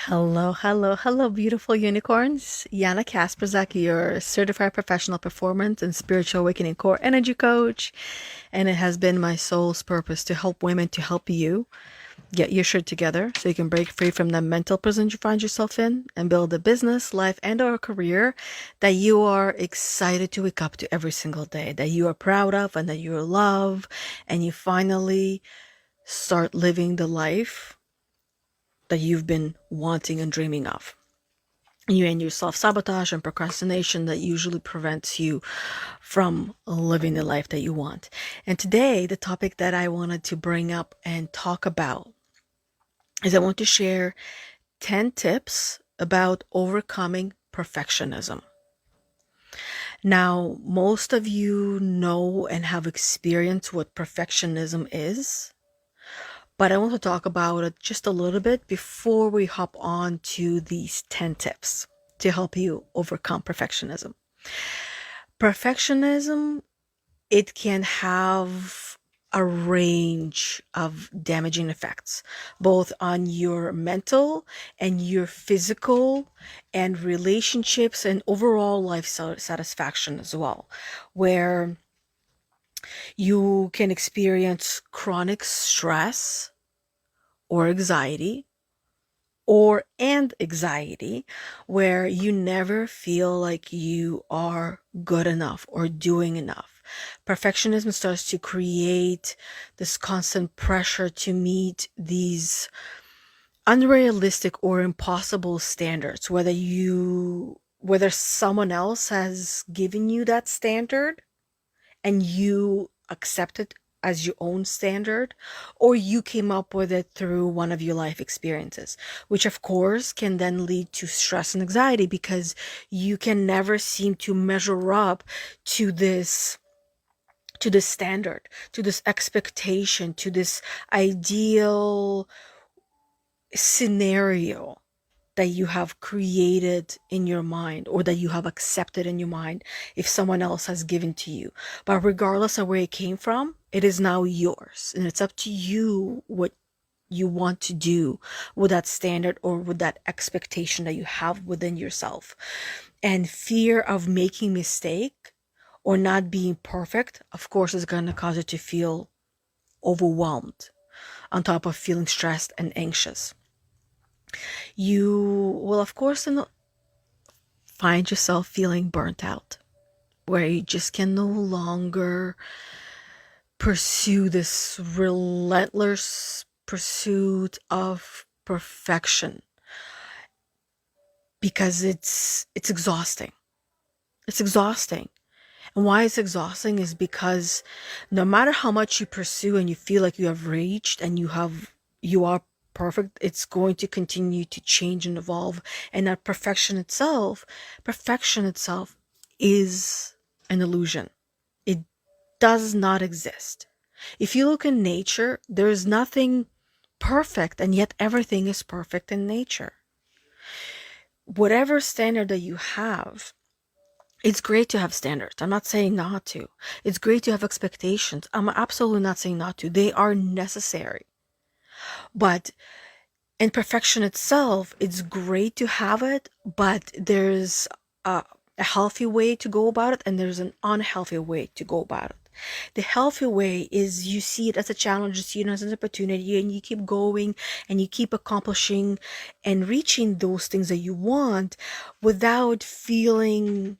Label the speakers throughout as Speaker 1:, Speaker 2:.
Speaker 1: Hello, hello, hello, beautiful unicorns. Yana Kasperczak, your certified professional performance and spiritual awakening core energy coach. And it has been my soul's purpose to help women, to help you get your shit together so you can break free from the mental prison you find yourself in and build a business, life, and or a career that you are excited to wake up to every single day, that you are proud of and that you love, and you finally start living the life that you've been wanting and dreaming of. You and your self-sabotage and procrastination that usually prevents you from living the life that you want. And today, the topic that I wanted to bring up and talk about is I want to share 10 tips about overcoming perfectionism. Now, most of you know and have experienced what perfectionism is, but I want to talk about it just a little bit before we hop on to these 10 tips to help you overcome perfectionism. Perfectionism, it can have a range of damaging effects, both on your mental and your physical and relationships and overall life satisfaction as well, where you can experience chronic stress or anxiety and anxiety, where you never feel like you are good enough or doing enough. Perfectionism starts to create this constant pressure to meet these unrealistic or impossible standards, whether someone else has given you that standard and you accept it as your own standard, or you came up with it through one of your life experiences, which of course can then lead to stress and anxiety because you can never seem to measure up to this standard, to this expectation, to this ideal scenario that you have created in your mind or that you have accepted in your mind if someone else has given to you. But regardless of where it came from, it is now yours. And it's up to you what you want to do with that standard or with that expectation that you have within yourself. And fear of making mistake or not being perfect, of course, is going to cause you to feel overwhelmed on top of feeling stressed and anxious. You will, of course, find yourself feeling burnt out, where you just can no longer pursue this relentless pursuit of perfection because it's exhausting. It's exhausting. And why it's exhausting is because no matter how much you pursue and you feel like you have reached and you are perfect, it's going to continue to change and evolve. And that perfection itself is an illusion. It does not exist. If you look in nature, there is nothing perfect, and yet everything is perfect in nature. Whatever standard that you have, it's great to have standards. I'm not saying not to. It's great to have expectations. I'm absolutely not saying not to. They are necessary. But in perfection itself, it's great to have it, but there's a healthy way to go about it and there's an unhealthy way to go about it. The healthy way is you see it as a challenge, you see it as an opportunity, and you keep going and you keep accomplishing and reaching those things that you want without feeling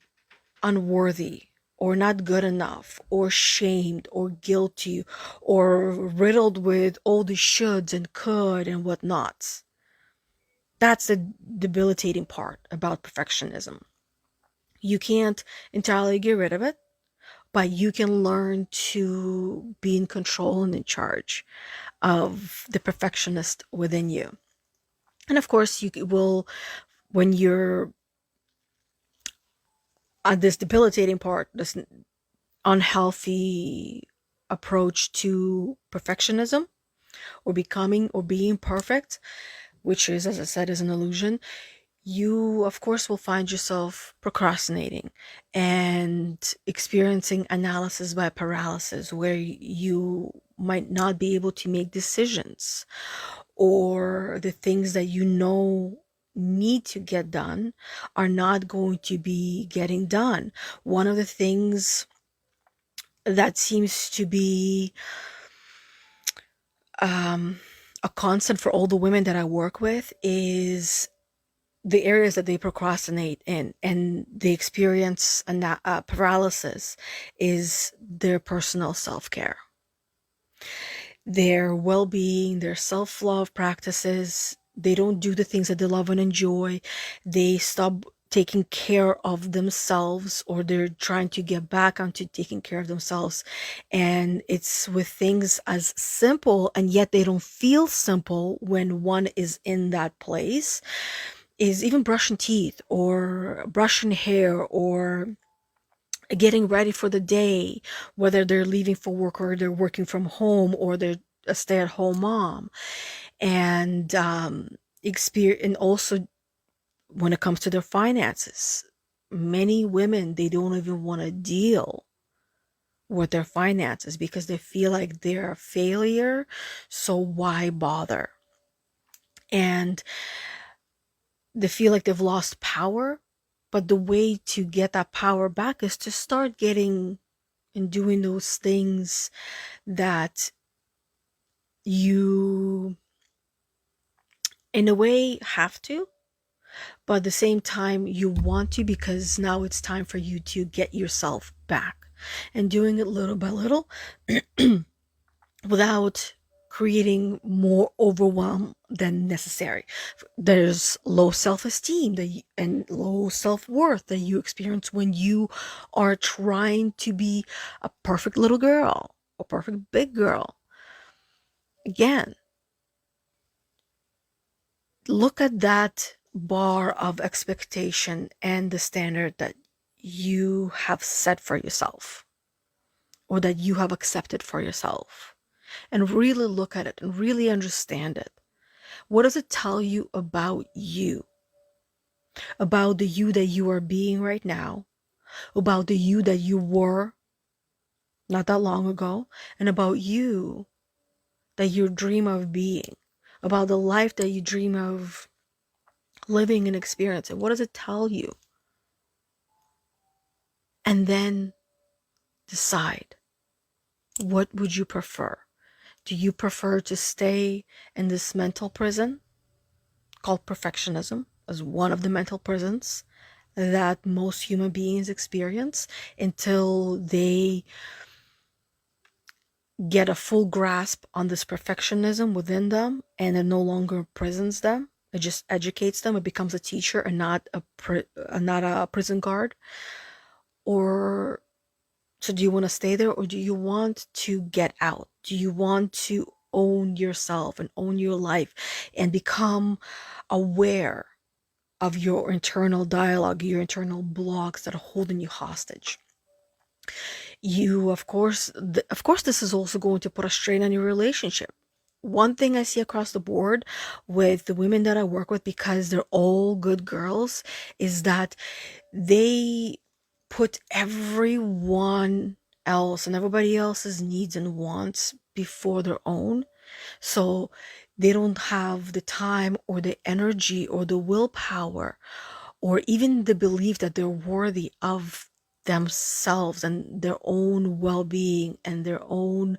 Speaker 1: unworthy or not good enough or shamed or guilty or riddled with all the shoulds and could and whatnots. That's the debilitating part about perfectionism. You can't entirely get rid of it, but you can learn to be in control and in charge of the perfectionist within you. And of course, you will, when you're on this debilitating part, this unhealthy approach to perfectionism or becoming or being perfect, which is, as I said, is an illusion, you of course will find yourself procrastinating and experiencing analysis by paralysis, where you might not be able to make decisions, or the things that you know need to get done are not going to be getting done. One of the things that seems to be a constant for all the women that I work with is the areas that they procrastinate in and they experience paralysis is their personal self-care, their well-being, their self-love practices. They don't do the things that they love and enjoy. They stop taking care of themselves, or they're trying to get back onto taking care of themselves. And it's with things as simple, and yet they don't feel simple when one is in that place, is even brushing teeth or brushing hair or getting ready for the day, whether they're leaving for work or they're working from home or they're a stay-at-home mom. And experience, and also when it comes to their finances, many women, they don't even want to deal with their finances because they feel like they're a failure, so why bother? And they feel like they've lost power, but the way to get that power back is to start getting and doing those things that you, in a way, have to, but at the same time, you want to, because now it's time for you to get yourself back. And doing it little by little without creating more overwhelm than necessary. There's low self-esteem and low self-worth that you experience when you are trying to be a perfect little girl or perfect big girl. Again, look at that bar of expectation and the standard that you have set for yourself or that you have accepted for yourself, and really look at it and really understand it. What does it tell you about you, about the you that you are being right now, about the you that you were not that long ago, and about you that you dream of being, about the life that you dream of living and experiencing? What does it tell you? And then decide, what would you prefer? Do you prefer to stay in this mental prison called perfectionism, as one of the mental prisons that most human beings experience, until they get a full grasp on this perfectionism within them and it no longer prisons them? It just educates them. It becomes a teacher and not a prison guard. Or so do you want to stay there, or do you want to get out? Do you want to own yourself and own your life and become aware of your internal dialogue, your internal blocks that are holding you hostage? You, of course, this is also going to put a strain on your relationship. One thing I see across the board with the women that I work with, because they're all good girls, is that they put everyone else and everybody else's needs and wants before their own. So they don't have the time or the energy or the willpower or even the belief that they're worthy of themselves and their own well-being and their own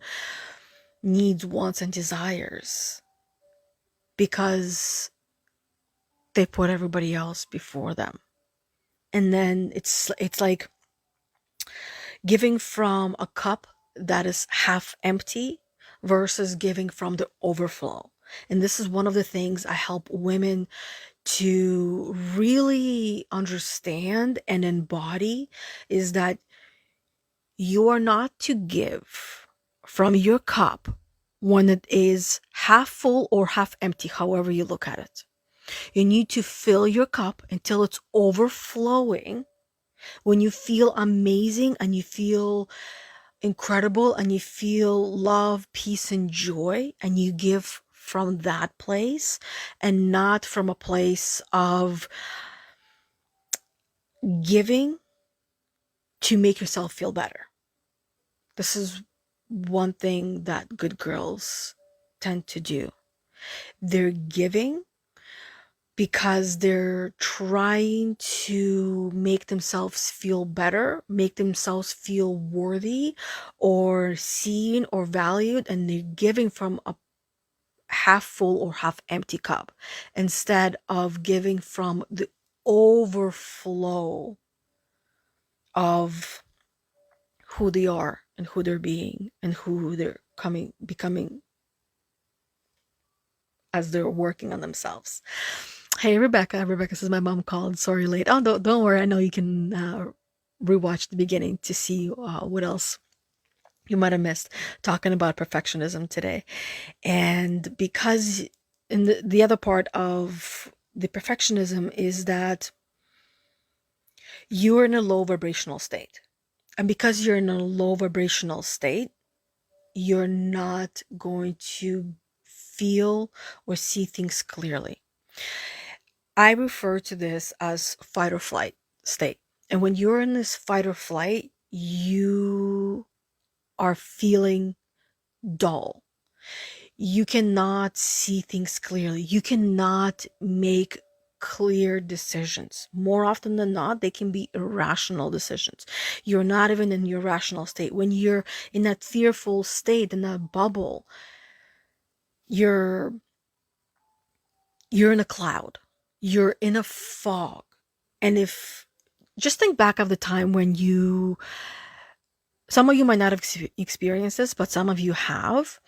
Speaker 1: needs, wants, and desires, because they put everybody else before them. And then it's like giving from a cup that is half empty versus giving from the overflow. And this is one of the things I help women to really understand and embody, is that you are not to give from your cup when it is half full or half empty, however you look at it. You need to fill your cup until it's overflowing. When you feel amazing and you feel incredible and you feel love, peace, and joy, and you give from that place and not from a place of giving to make yourself feel better. This is one thing that good girls tend to do. They're giving because they're trying to make themselves feel better, make themselves feel worthy or seen or valued, and they're giving from a half full or half empty cup instead of giving from the overflow of who they are and who they're being and who they're becoming as they're working on themselves. Hey, Rebecca. Rebecca says my mom called. Sorry, late. Oh, don't worry. I know you can rewatch the beginning to see what else you might have missed talking about perfectionism today. And because in the other part of the perfectionism is that you're in a low vibrational state. And because you're in a low vibrational state, you're not going to feel or see things clearly. I refer to this as fight or flight state. And when you're in this fight or flight, you are feeling dull. You cannot see things clearly. You cannot make clear decisions. More often than not, they can be irrational decisions. You're not even in your rational state. When you're in that fearful state, in that bubble, you're in a cloud. You're in a fog. And if just think back of the time when some of you might not have experienced this, but some of you have,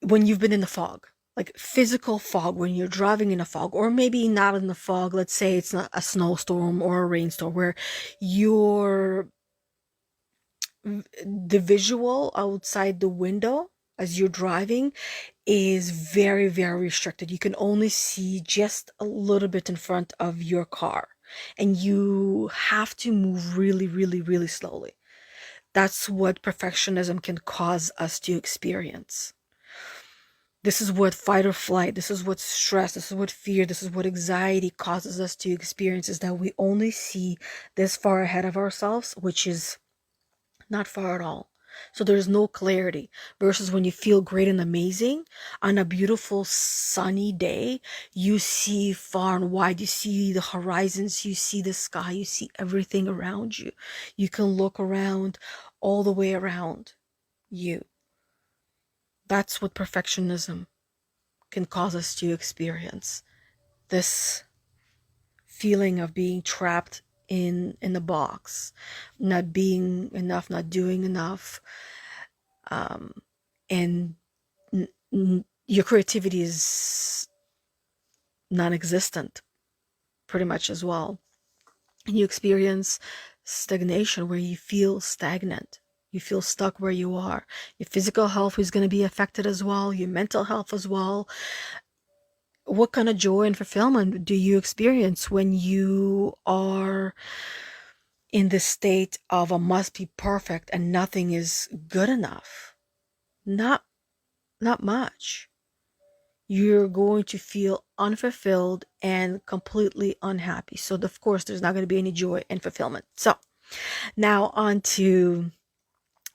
Speaker 1: when you've been in the fog, like physical fog, when you're driving in a fog, or maybe not in the fog, let's say it's not a snowstorm or a rainstorm, where you're the visual outside the window as you're driving is very, very restricted. You can only see just a little bit in front of your car, and you have to move really, really, really slowly. That's what perfectionism can cause us to experience. This is what fight or flight, this is what stress, this is what fear, this is what anxiety causes us to experience, is that we only see this far ahead of ourselves, which is not far at all. So there's no clarity. Versus when you feel great and amazing on a beautiful sunny day, you see far and wide, you see the horizons, you see the sky, you see everything around you. You can look around all the way around you. That's what perfectionism can cause us to experience. This feeling of being trapped in a box, not being enough, not doing enough, and your creativity is non-existent pretty much as well. And you experience stagnation, where you feel stagnant. You feel stuck where you are. Your physical health is going to be affected as well, your mental health as well. What kind of joy and fulfillment do you experience when you are in the state of a must be perfect and nothing is good enough? Not much. You're going to feel unfulfilled and completely unhappy. So of course there's not going to be any joy and fulfillment. So now on to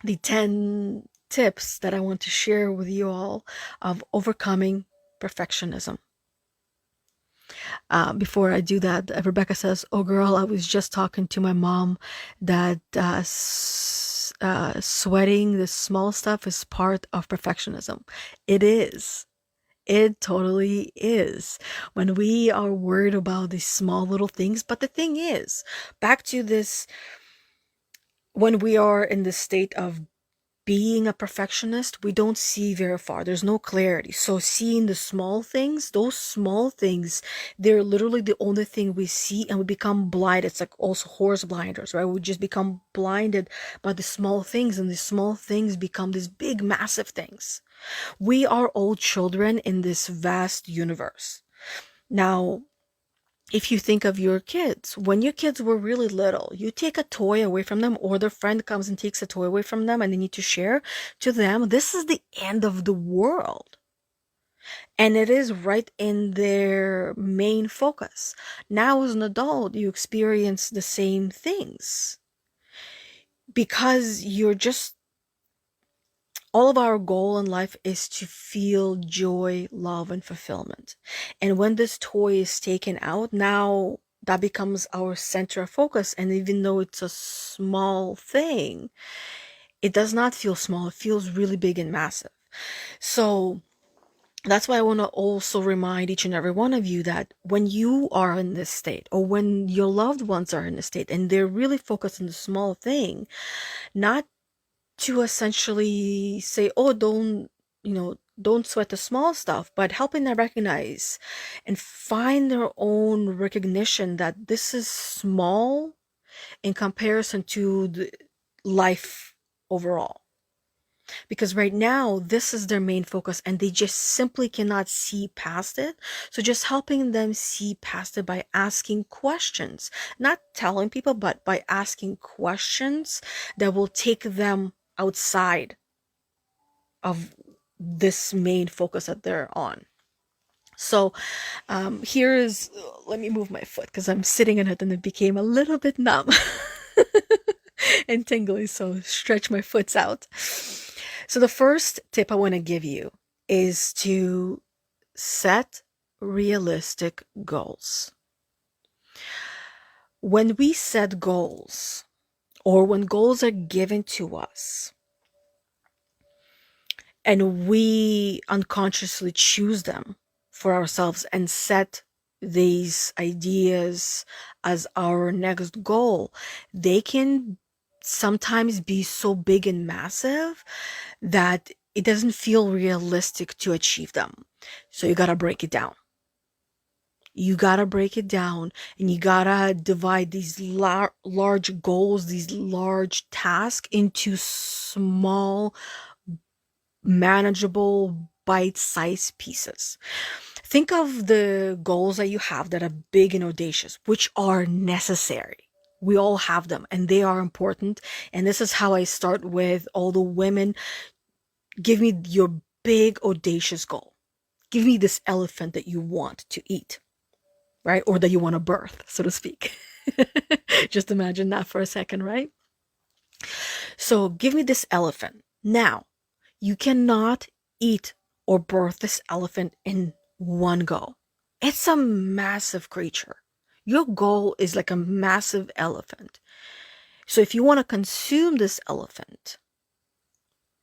Speaker 1: the 10 tips that I want to share with you all of overcoming perfectionism. Before I do that, Rebecca says, "Oh, girl, I was just talking to my mom that sweating the small stuff is part of perfectionism." It is. It totally is. When we are worried about these small little things, but the thing is, back to this, when we are in the state of being a perfectionist, we don't see very far. There's no clarity. So seeing the small things, those small things, they're literally the only thing we see, and we become blind. It's like also horse blinders, right? We just become blinded by the small things, and the small things become these big, massive things. We are all children in this vast universe. Now, if you think of your kids, when your kids were really little, you take a toy away from them, or their friend comes and takes a toy away from them and they need to share, to them, this is the end of the world. And it is right in their main focus. Now, as an adult, you experience the same things because you're just All of our goal in life is to feel joy, love, and fulfillment. And when this toy is taken out, now that becomes our center of focus. And even though it's a small thing, it does not feel small. It feels really big and massive. So that's why I want to also remind each and every one of you that when you are in this state, or when your loved ones are in this state and they're really focused on the small thing, not to essentially say, oh, don't sweat the small stuff, but helping them recognize and find their own recognition that this is small in comparison to the life overall. Because right now, this is their main focus and they just simply cannot see past it. So just helping them see past it by asking questions, not telling people, but by asking questions that will take them outside of this main focus that they're on. So here is, let me move my foot because I'm sitting in it and it became a little bit numb and tingly. So stretch my foots out. So the first tip I want to give you is to set realistic goals. When we set goals, or when goals are given to us, and we unconsciously choose them for ourselves and set these ideas as our next goal, they can sometimes be so big and massive that it doesn't feel realistic to achieve them. So you gotta break it down. You gotta break it down and you gotta divide these large goals, these large tasks into small, manageable, bite-sized pieces. Think of the goals that you have that are big and audacious, which are necessary. We all have them and they are important. And this is how I start with all the women. Give me your big, audacious goal. Give me this elephant that you want to eat, right? Or that you want to birth, so to speak. Just imagine that for a second, right? So give me this elephant. Now, you cannot eat or birth this elephant in one go. It's a massive creature. Your goal is like a massive elephant. So if you want to consume this elephant,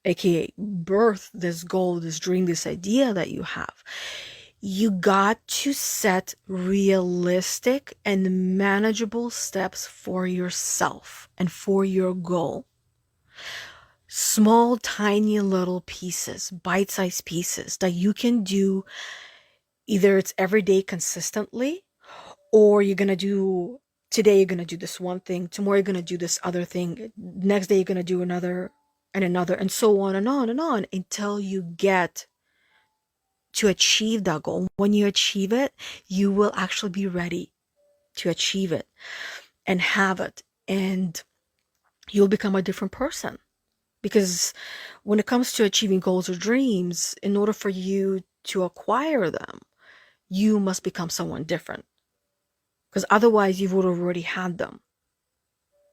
Speaker 1: aka birth this goal, this dream, this idea that you have, you got to set realistic and manageable steps for yourself and for your goal. Small, tiny little pieces, bite-sized pieces that you can do. Either it's every day consistently, or you're going to do, today you're going to do this one thing, tomorrow you're going to do this other thing, next day you're going to do another and another, and so on and on and on until you get to achieve that goal. When you achieve it, you will actually be ready to achieve it and have it, and you'll become a different person. Because when it comes to achieving goals or dreams, in order for you to acquire them, you must become someone different. Because otherwise, you would have already had them.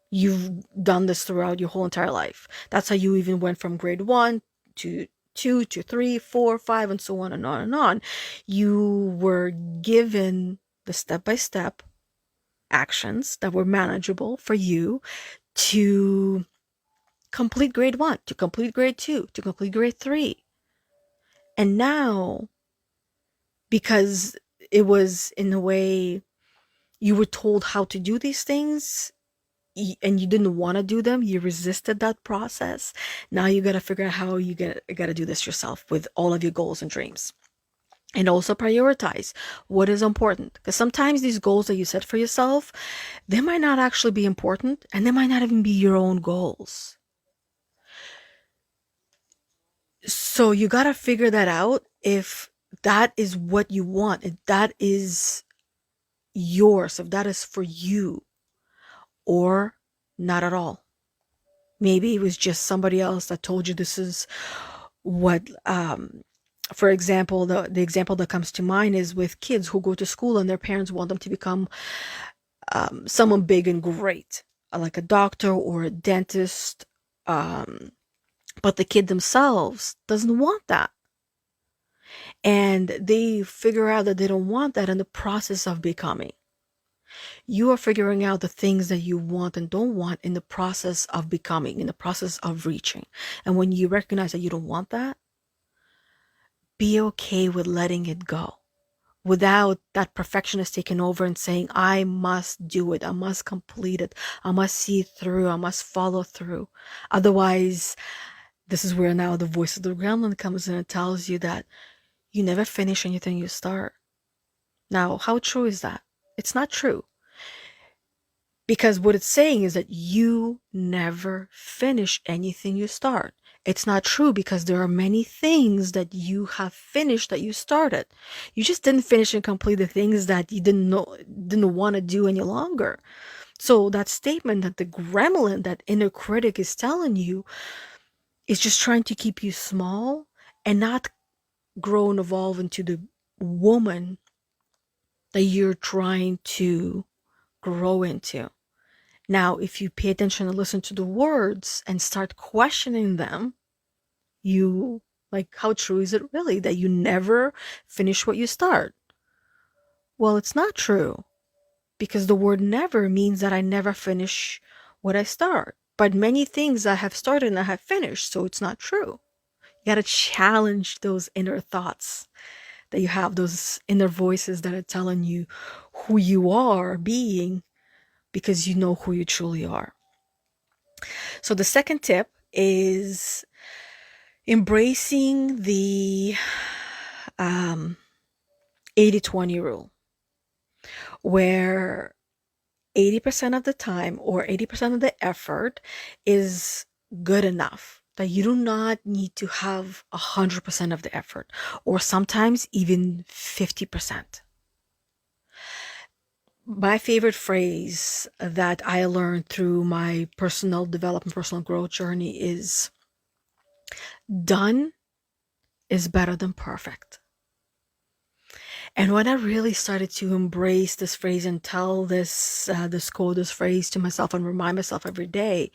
Speaker 1: You've done this throughout your whole entire life. That's how you even went from grade 1 to 2 to 3, 4, 5, and so on and on and on. You were given the step-by-step actions that were manageable for you to complete grade 1, to complete grade 2, to complete grade 3. And now, because it was in a way you were told how to do these things and you didn't want to do them, you resisted that process. Now you got to figure out how you got to do this yourself with all of your goals and dreams. And also prioritize what is important. Because sometimes these goals that you set for yourself, they might not actually be important and they might not even be your own goals. So you got to figure that out if that is what you want, if that is yours, if that is for you, or not at all. Maybe it was just somebody else that told you this is what, for example, the example that comes to mind is with kids who go to school and their parents want them to become someone big and great, like a doctor or a dentist, But the kid themselves doesn't want that. And they figure out that they don't want that in the process of becoming. You are figuring out the things that you want and don't want in the process of becoming, in the process of reaching. And when you recognize that you don't want that, be okay with letting it go without that perfectionist taking over and saying, I must do it, I must complete it, I must see it through, I must follow through. Otherwise, this is where now the voice of the gremlin comes in and tells you that you never finish anything you start. Now, how true is that? It's not true. Because what it's saying is that you never finish anything you start. It's not true because there are many things that you have finished that you started. You just didn't finish and complete the things that you didn't want to do any longer. So that statement that the gremlin, that inner critic is telling you is just trying to keep you small and not grow and evolve into the woman that you're trying to grow into. Now, if you pay attention and listen to the words and start questioning them, you like, how true is it really that you never finish what you start? Well, it's not true because the word never means that I never finish what I start. But many things I have started and I have finished, so it's not true. You got to challenge those inner thoughts that you have, those inner voices that are telling you who you are being because you know who you truly are. So the second tip is embracing the 80-20 rule, where 80% of the time or 80% of the effort is good enough. That you do not need to have 100% of the effort, or sometimes even 50%. My favorite phrase that I learned through my personal development, personal growth journey is done is better than perfect. And when I really started to embrace this phrase and tell this quote, this phrase to myself and remind myself every day,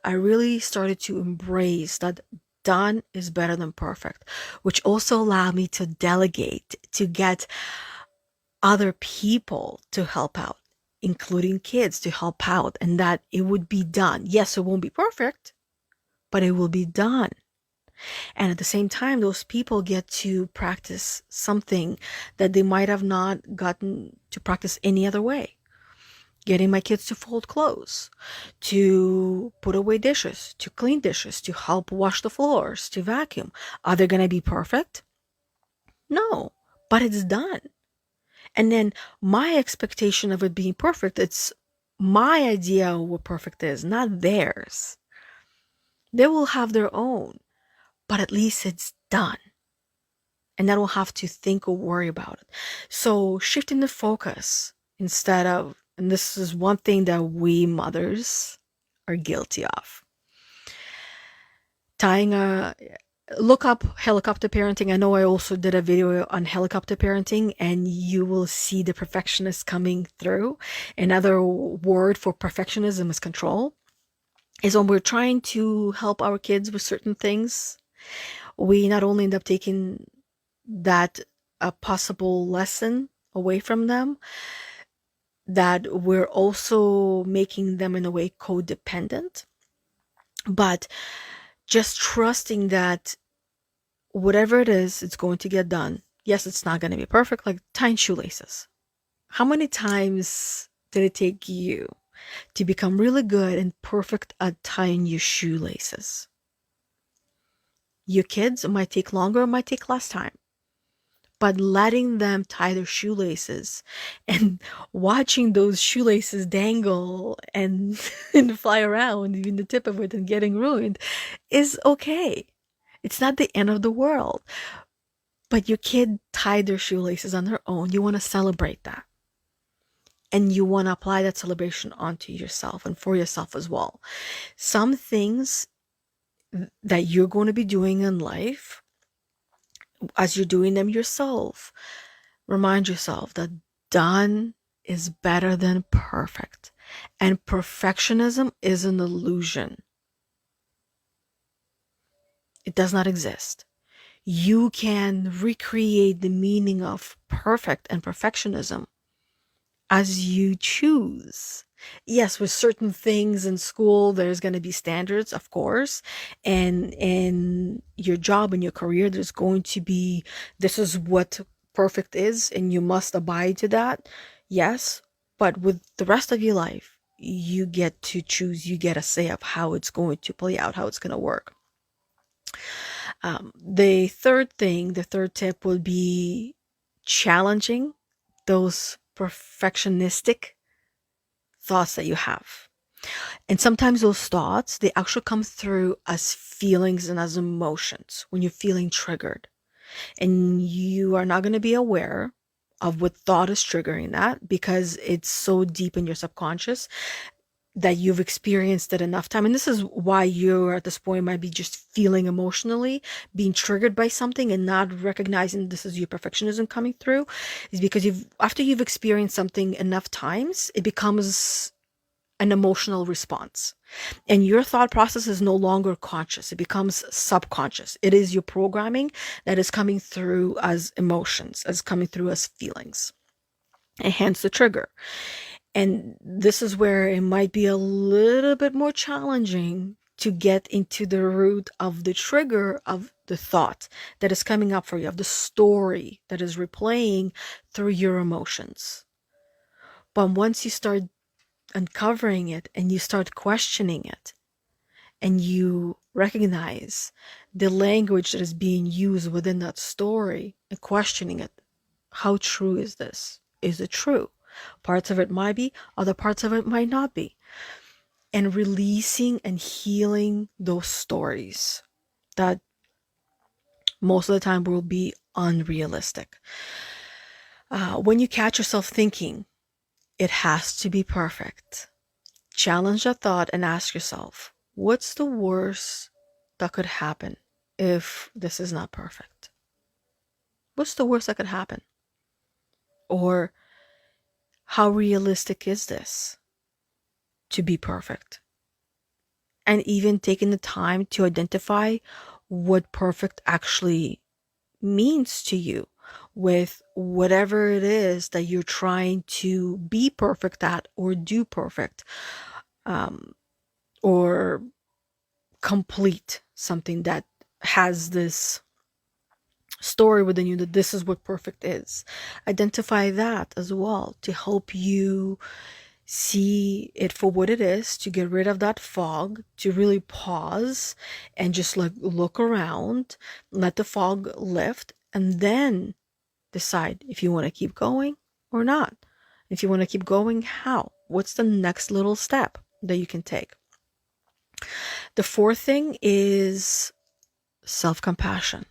Speaker 1: I really started to embrace that done is better than perfect, which also allowed me to delegate, to get other people to help out, including kids to help out, and that it would be done. Yes, it won't be perfect, but it will be done. And at the same time, those people get to practice something that they might have not gotten to practice any other way. Getting my kids to fold clothes, to put away dishes, to clean dishes, to help wash the floors, to vacuum. Are they going to be perfect? No, but it's done. And then my expectation of it being perfect, it's my idea of what perfect is, not theirs. They will have their own, but at least it's done. And I don't have to think or worry about it. So shifting the focus instead of, and this is one thing that we mothers are guilty of. Look up helicopter parenting. I know I also did a video on helicopter parenting, and you will see the perfectionist coming through. Another word for perfectionism is control. Is when we're trying to help our kids with certain things, we not only end up taking that a possible lesson away from them, that we're also making them in a way codependent, but just trusting that whatever it is, it's going to get done. Yes, it's not going to be perfect, like tying shoelaces. How many times did it take you to become really good and perfect at tying your shoelaces? Your kids, it might take longer, it might take less time. But letting them tie their shoelaces and watching those shoelaces dangle and, and fly around, even the tip of it, and getting ruined is okay. It's not the end of the world. But your kid tied their shoelaces on their own. You want to celebrate that. And you want to apply that celebration onto yourself and for yourself as well. Some things that you're going to be doing in life, as you're doing them yourself, remind yourself that done is better than perfect. And perfectionism is an illusion. It does not exist. You can recreate the meaning of perfect and perfectionism as you choose. Yes, with certain things in school, there's going to be standards, of course, and in your job and your career, there's going to be, this is what perfect is, and you must abide to that. Yes, but with the rest of your life, you get to choose, you get a say of how it's going to play out, how it's going to work. The third tip would be challenging those perfectionistic thoughts that you have. And sometimes those thoughts, they actually come through as feelings and as emotions when you're feeling triggered. And you are not going to be aware of what thought is triggering that because it's so deep in your subconscious that you've experienced it enough time. And this is why you're at this point might be just feeling emotionally, being triggered by something and not recognizing this is your perfectionism coming through, is because after you've experienced something enough times, it becomes an emotional response. And your thought process is no longer conscious. It becomes subconscious. It is your programming that is coming through as emotions, as coming through as feelings, and hence the trigger. And this is where it might be a little bit more challenging to get into the root of the trigger of the thought that is coming up for you, of the story that is replaying through your emotions. But once you start uncovering it and you start questioning it and you recognize the language that is being used within that story and questioning it, how true is this? Is it true? Parts of it might be, other parts of it might not be. And releasing and healing those stories that most of the time will be unrealistic. When you catch yourself thinking, it has to be perfect, challenge that thought and ask yourself, what's the worst that could happen if this is not perfect? What's the worst that could happen? Or how realistic is this to be perfect? And even taking the time to identify what perfect actually means to you with whatever it is that you're trying to be perfect at or do perfect, or complete something that has this story within you that this is what perfect is. Identify that as well to help you see it for what it is, to get rid of that fog, to really pause and just like look around, let the fog lift, and then decide if you want to keep going or not. If you want to keep going, how? What's the next little step that you can take? The fourth thing is self-compassion.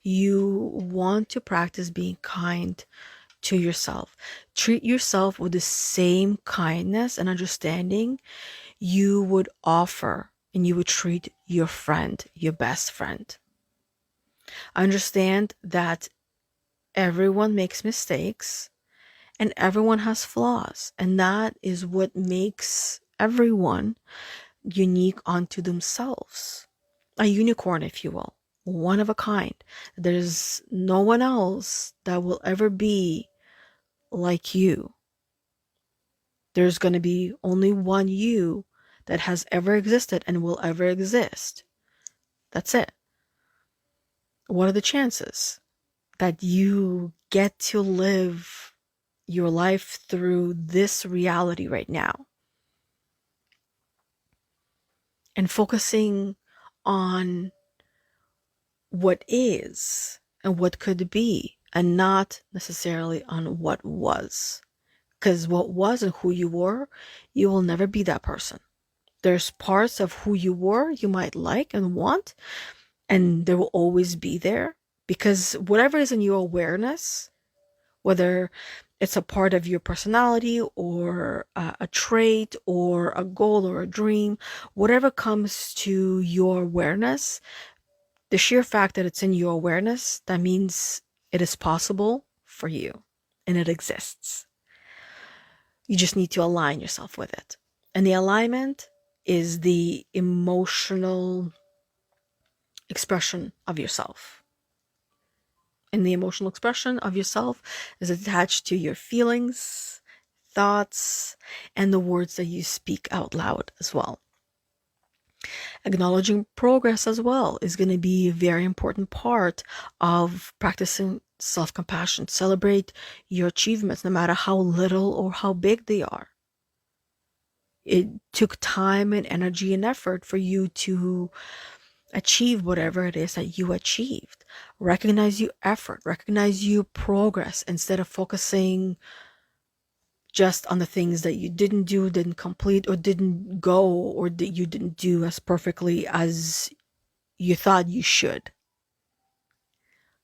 Speaker 1: You want to practice being kind to yourself. Treat yourself with the same kindness and understanding you would offer and you would treat your friend, your best friend. Understand that everyone makes mistakes and everyone has flaws, and that is what makes everyone unique unto themselves. A unicorn, if you will, one of a kind. There's no one else that will ever be like you. There's going to be only one you that has ever existed and will ever exist. That's it. What are the chances that you get to live your life through this reality right now? And focusing on what is and what could be, and not necessarily on what was. Because what was and who you were, you will never be that person. There's parts of who you were you might like and want, and they will always be there. Because whatever is in your awareness, whether it's a part of your personality or a trait or a goal or a dream, whatever comes to your awareness, the sheer fact that it's in your awareness, that means it is possible for you and it exists. You just need to align yourself with it. And the alignment is the emotional expression of yourself. And the emotional expression of yourself is attached to your feelings, thoughts, and the words that you speak out loud as well. Acknowledging progress as well is going to be a very important part of practicing self-compassion. Celebrate your achievements, no matter how little or how big they are. It took time and energy and effort for you to achieve whatever it is that you achieved. Recognize your effort, recognize your progress instead of focusing just on the things that you didn't do, didn't complete, or didn't go, or that you didn't do as perfectly as you thought you should.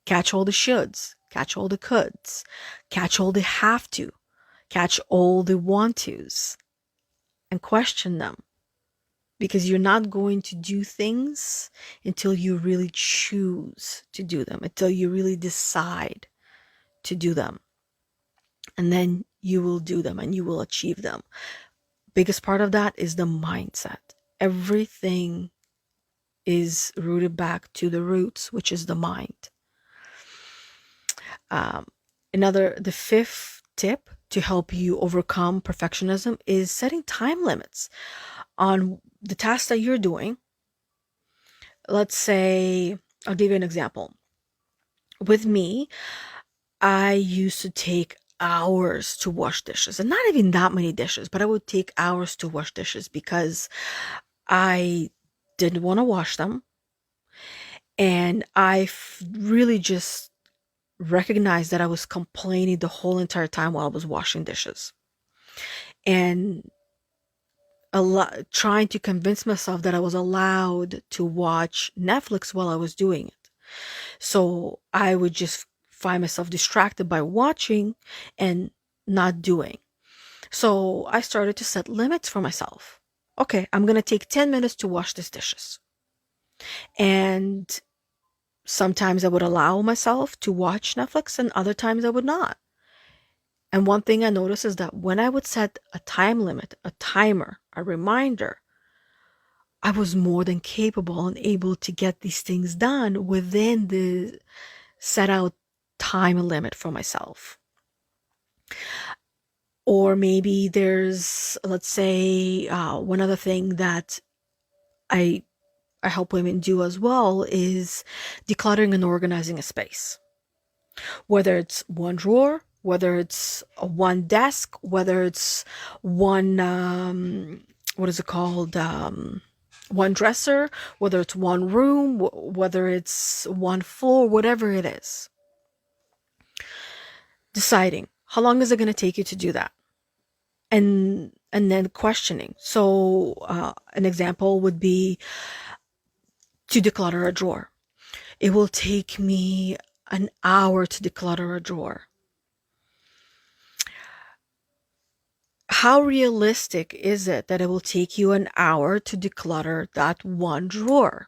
Speaker 1: Catch all the shoulds, catch all the coulds, catch all the have to, catch all the want tos, and question them. Because you're not going to do things until you really choose to do them, until you really decide to do them. And then you will do them and you will achieve them. Biggest part of that is the mindset. Everything is rooted back to the roots, which is the mind. The fifth tip to help you overcome perfectionism is setting time limits on the tasks that you're doing. Let's say, I'll give you an example. With me, I used to take hours to wash dishes, and not even that many dishes, but I would take hours to wash dishes because I didn't want to wash them. And I really just recognized that I was complaining the whole entire time while I was washing dishes. And trying to convince myself that I was allowed to watch Netflix while I was doing it. So I would just find myself distracted by watching and not doing. So I started to set limits for myself. Okay, I'm going to take 10 minutes to wash these dishes. And sometimes I would allow myself to watch Netflix and other times I would not. And one thing I noticed is that when I would set a time limit, a timer, a reminder, I was more than capable and able to get these things done within the set out time limit for myself. Or maybe there's, let's say, one other thing that I help women do as well is decluttering and organizing a space. Whether it's one drawer, whether it's one desk, whether it's one, what is it called? One dresser, whether it's one room, whether it's one floor, whatever it is. Deciding how long is it going to take you to do that? And then questioning. So an example would be to declutter a drawer. It will take me an hour to declutter a drawer. How realistic is it that it will take you an hour to declutter that one drawer?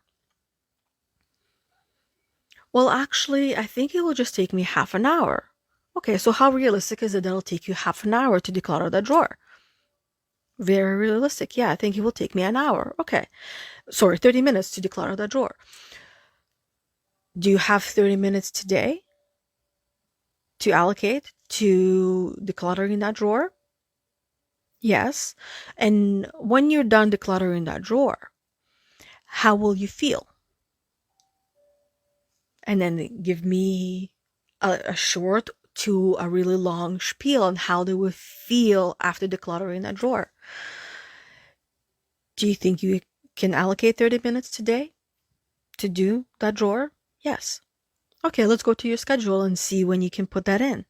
Speaker 1: Well, actually, I think it will just take me half an hour. Okay, so how realistic is it that it'll take you half an hour to declutter that drawer? Very realistic. Yeah, I think it will take me an hour. Okay. Sorry, 30 minutes to declutter that drawer. Do you have 30 minutes today to allocate to decluttering that drawer? Yes. And when you're done decluttering that drawer, how will you feel? And then give me a short to a really long spiel on how they would feel after decluttering that drawer. Do you think you can allocate 30 minutes today to do that drawer? Yes. Okay, let's go to your schedule and see when you can put that in.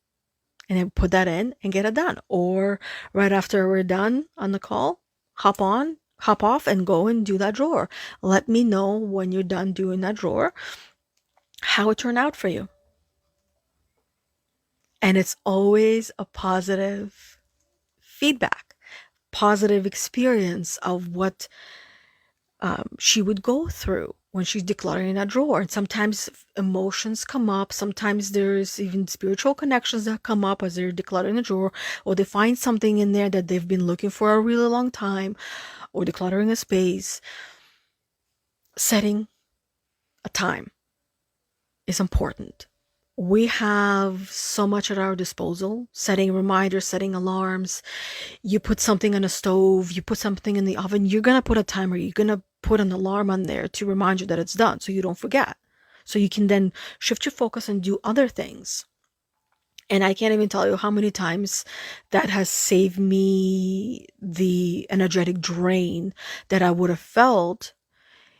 Speaker 1: And then put that in and get it done. Or right after we're done on the call, hop off and go and do that drawer. Let me know when you're done doing that drawer, how it turned out for you. And it's always a positive feedback, positive experience of what she would go through when she's decluttering that drawer. And sometimes emotions come up. Sometimes there's even spiritual connections that come up as they're decluttering a drawer, or they find something in there that they've been looking for a really long time, or decluttering a space. Setting a time is important. We have so much at our disposal, setting reminders, setting alarms. You put something on a stove, you put something in the oven, you're going to put a timer, you're going to put an alarm on there to remind you that it's done so you don't forget. So you can then shift your focus and do other things. And I can't even tell you how many times that has saved me the energetic drain that I would have felt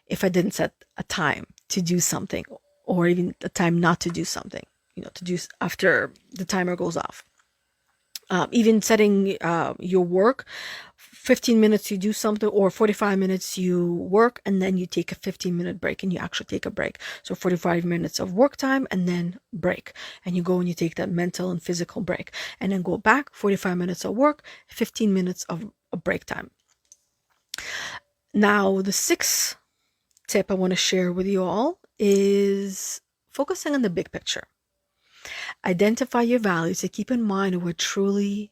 Speaker 1: if I didn't set a time to do something, or even a time not to do something, to do after the timer goes off. Even setting your work, 15 minutes you do something, or 45 minutes you work, and then you take a 15-minute break, and you actually take a break. So 45 minutes of work time and then break. And you go and you take that mental and physical break. And then go back, 45 minutes of work, 15 minutes of break time. Now, the sixth tip I want to share with you all is focusing on the big picture. Identify your values and keep in mind what truly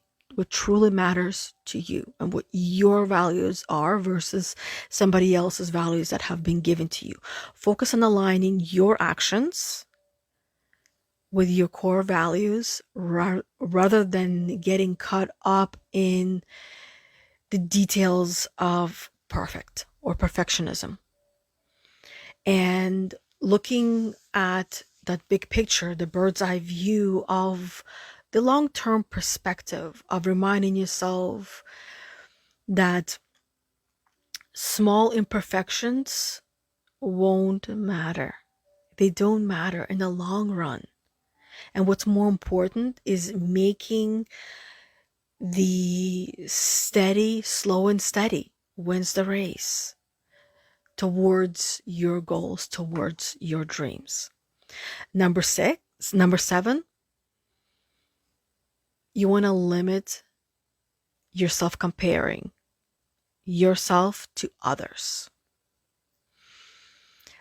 Speaker 1: matters to you and what your values are versus somebody else's values that have been given to you. Focus on aligning your actions with your core values rather than getting caught up in the details of perfectionism. And looking at that big picture, the bird's eye view of the long-term perspective of reminding yourself that small imperfections won't matter. They don't matter in the long run. And what's more important is making the slow and steady wins the race towards your goals, towards your dreams. Number 7, you want to limit yourself comparing yourself to others.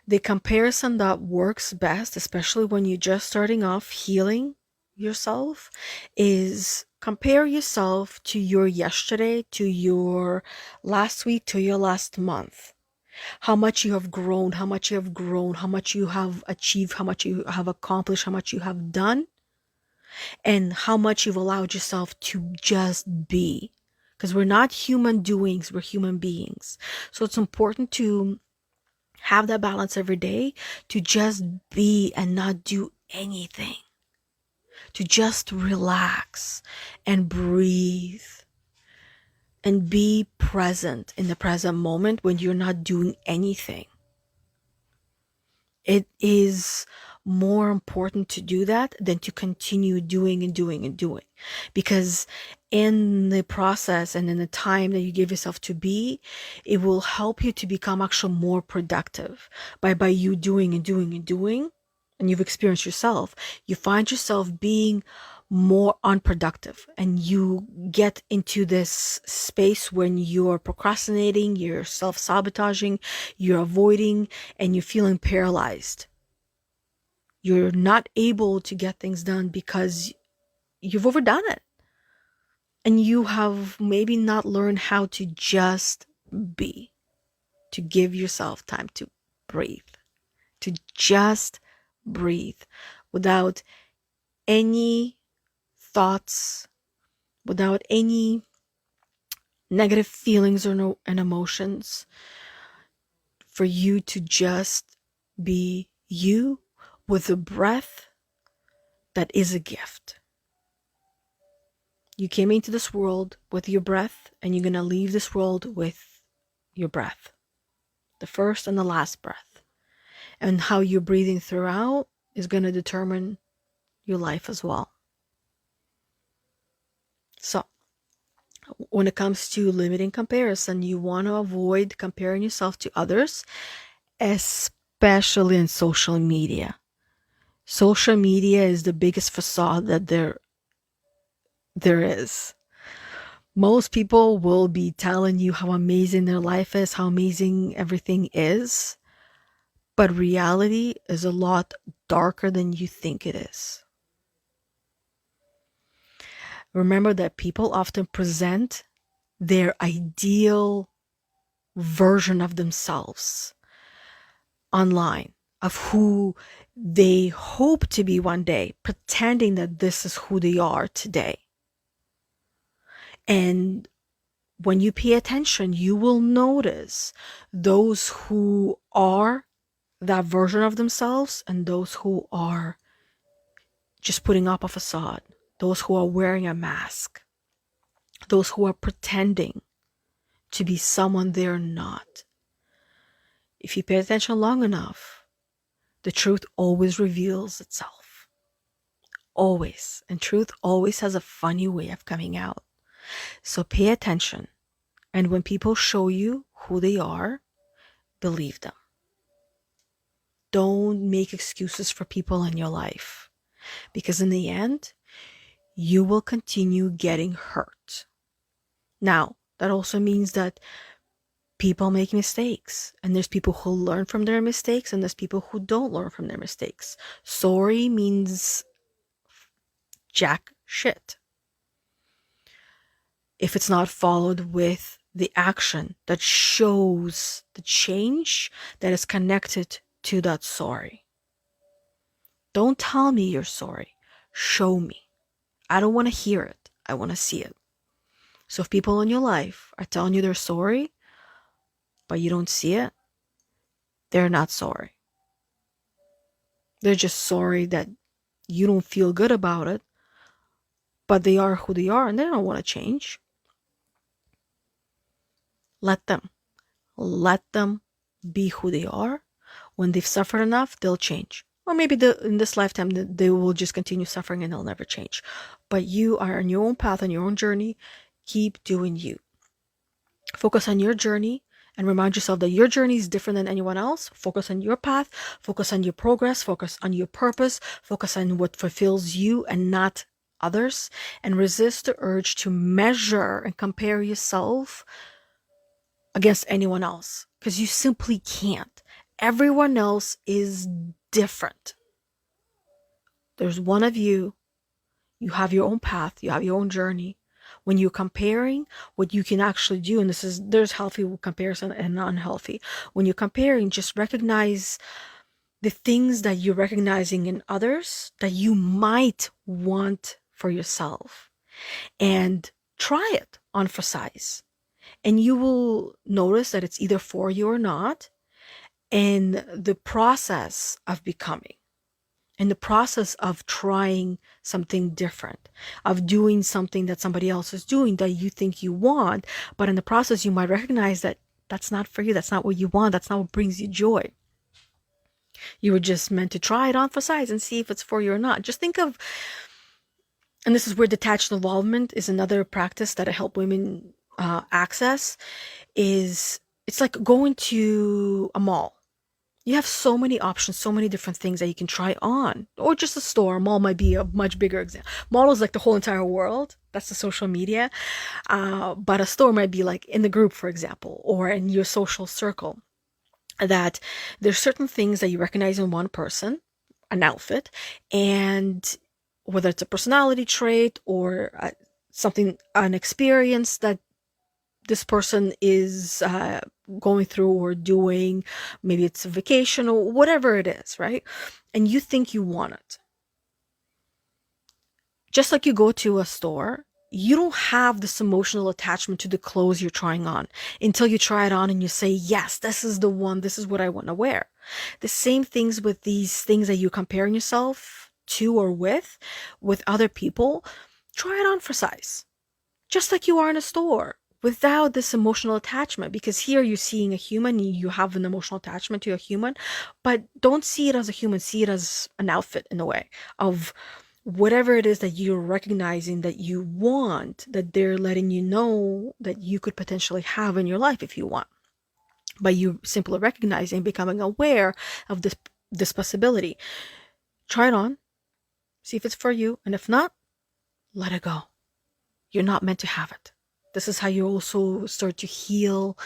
Speaker 1: The comparison that works best, especially when you're just starting off healing yourself, is compare yourself to your yesterday, to your last week, to your last month. How much you have grown, how much you have achieved, how much you have accomplished, how much you have done, and how much you've allowed yourself to just be. Because we're not human doings, we're human beings. So it's important to have that balance every day, to just be and not do anything. To just relax and breathe and be present in the present moment when you're not doing anything. It is more important to do that than to continue doing and doing and doing. Because in the process and in the time that you give yourself to be, it will help you to become actually more productive. By you doing and doing and doing, and you've experienced yourself, you find yourself being more unproductive, and you get into this space when you're procrastinating, you're self-sabotaging, you're avoiding, and you're feeling paralyzed. You're not able to get things done because you've overdone it, and you have maybe not learned how to just be, to give yourself time to breathe, to just breathe without any thoughts, without any negative feelings and emotions, for you to just be you with a breath that is a gift. You came into this world with your breath, and you're going to leave this world with your breath, the first and the last breath. And how you're breathing throughout is going to determine your life as well. So, when it comes to limiting comparison, you want to avoid comparing yourself to others, especially in social media. Social media is the biggest facade that there is. Most people will be telling you how amazing their life is, how amazing everything is, but reality is a lot darker than you think it is. Remember that people often present their ideal version of themselves online. of who they hope to be one day, pretending that this is who they are today. And when you pay attention, you will notice those who are that version of themselves and those who are just putting up a facade, those who are wearing a mask, those who are pretending to be someone they're not. If you pay attention long enough, the truth always reveals itself. Always. And truth always has a funny way of coming out. So pay attention. And when people show you who they are, believe them. Don't make excuses for people in your life, because in the end, you will continue getting hurt. Now, that also means that people make mistakes, and there's people who learn from their mistakes, and there's people who don't learn from their mistakes. Sorry means jack shit if it's not followed with the action that shows the change that is connected to that sorry. Don't tell me you're sorry. Show me. I don't want to hear it. I want to see it. So if people in your life are telling you they're sorry, but you don't see it, they're not sorry. They're just sorry that you don't feel good about it, but they are who they are and they don't want to change. Let them. Let them be who they are. When they've suffered enough, they'll change. Or maybe in this lifetime, they will just continue suffering and they'll never change. But you are on your own path, on your own journey. Keep doing you. Focus on your journey and remind yourself that your journey is different than anyone else. Focus on your path. Focus on your progress. Focus on your purpose. Focus on what fulfills you and not others. And resist the urge to measure and compare yourself against anyone else, because you simply can't. Everyone else is different. There's one of you. You have your own path. You have your own journey. When you're comparing, what you can actually do, and there's healthy comparison and unhealthy. When you're comparing, just recognize the things that you're recognizing in others that you might want for yourself, and try it on for size. And you will notice that it's either for you or not. In the process of becoming, in the process of trying something different, of doing something that somebody else is doing that you think you want, but in the process you might recognize that that's not for you, that's not what you want, that's not what brings you joy. You were just meant to try it on for size and see if it's for you or not. Just think of, and this is where detached involvement is another practice that I help women access, is it's like going to a mall. You have so many options, so many different things that you can try on. Or just a store. A mall might be a much bigger example. Mall is like the whole entire world. That's the social media. But a store might be like in the group, for example, or in your social circle. That there's certain things that you recognize in one person, an outfit, and whether it's a personality trait or something, an experience that this person is going through or doing, maybe it's a vacation or whatever it is, right? And you think you want it. Just like you go to a store, you don't have this emotional attachment to the clothes you're trying on until you try it on and you say, yes, this is the one, this is what I want to wear. The same things with these things that you're comparing yourself to or with other people. Try it on for size, just like you are in a store, without this emotional attachment, because here you're seeing a human, you have an emotional attachment to a human, but don't see it as a human, see it as an outfit in a way of whatever it is that you're recognizing that you want, that they're letting you know that you could potentially have in your life if you want. By you simply recognizing, becoming aware of this possibility. Try it on, see if it's for you, and if not, let it go. You're not meant to have it. This is how you also start to heal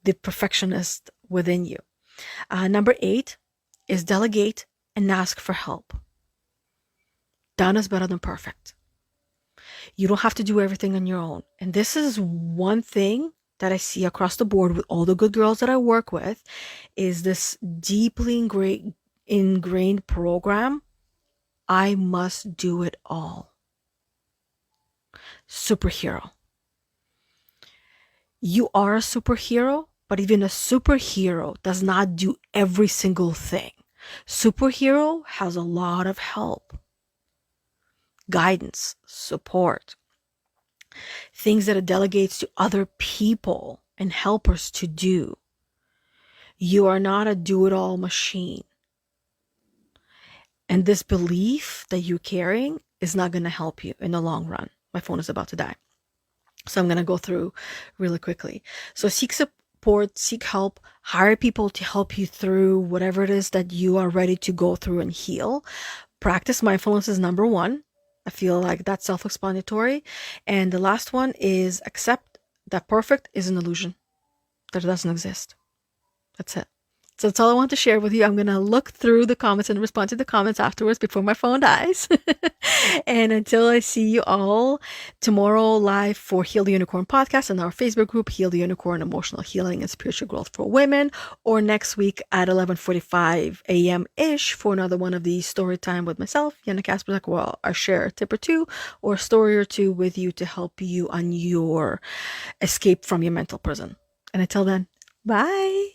Speaker 1: the perfectionist within you. Number 8 is delegate and ask for help. Done is better than perfect. You don't have to do everything on your own. And this is one thing that I see across the board with all the good girls that I work with, is this deeply ingrained program, I must do it all. Superhero. You are a superhero, but even a superhero does not do every single thing. Superhero has a lot of help, guidance, support, things that it delegates to other people and helpers to do. You are not a do-it-all machine. And this belief that you're carrying is not going to help you in the long run. My phone is about to die. So I'm going to go through really quickly. So seek support, seek help, hire people to help you through whatever it is that you are ready to go through and heal. Practice mindfulness is number one. I feel like that's self-explanatory. And the last one is accept that perfect is an illusion, that it doesn't exist. That's it. So that's all I want to share with you. I'm going to look through the comments and respond to the comments afterwards before my phone dies. And until I see you all tomorrow live for Heal the Unicorn podcast and our Facebook group, Heal the Unicorn, Emotional Healing and Spiritual Growth for Women, or next week at 11:45 a.m.-ish for another one of these story time with myself, Yana Kasperczak, where I'll share a tip or two or a story or two with you to help you on your escape from your mental prison. And until then, bye.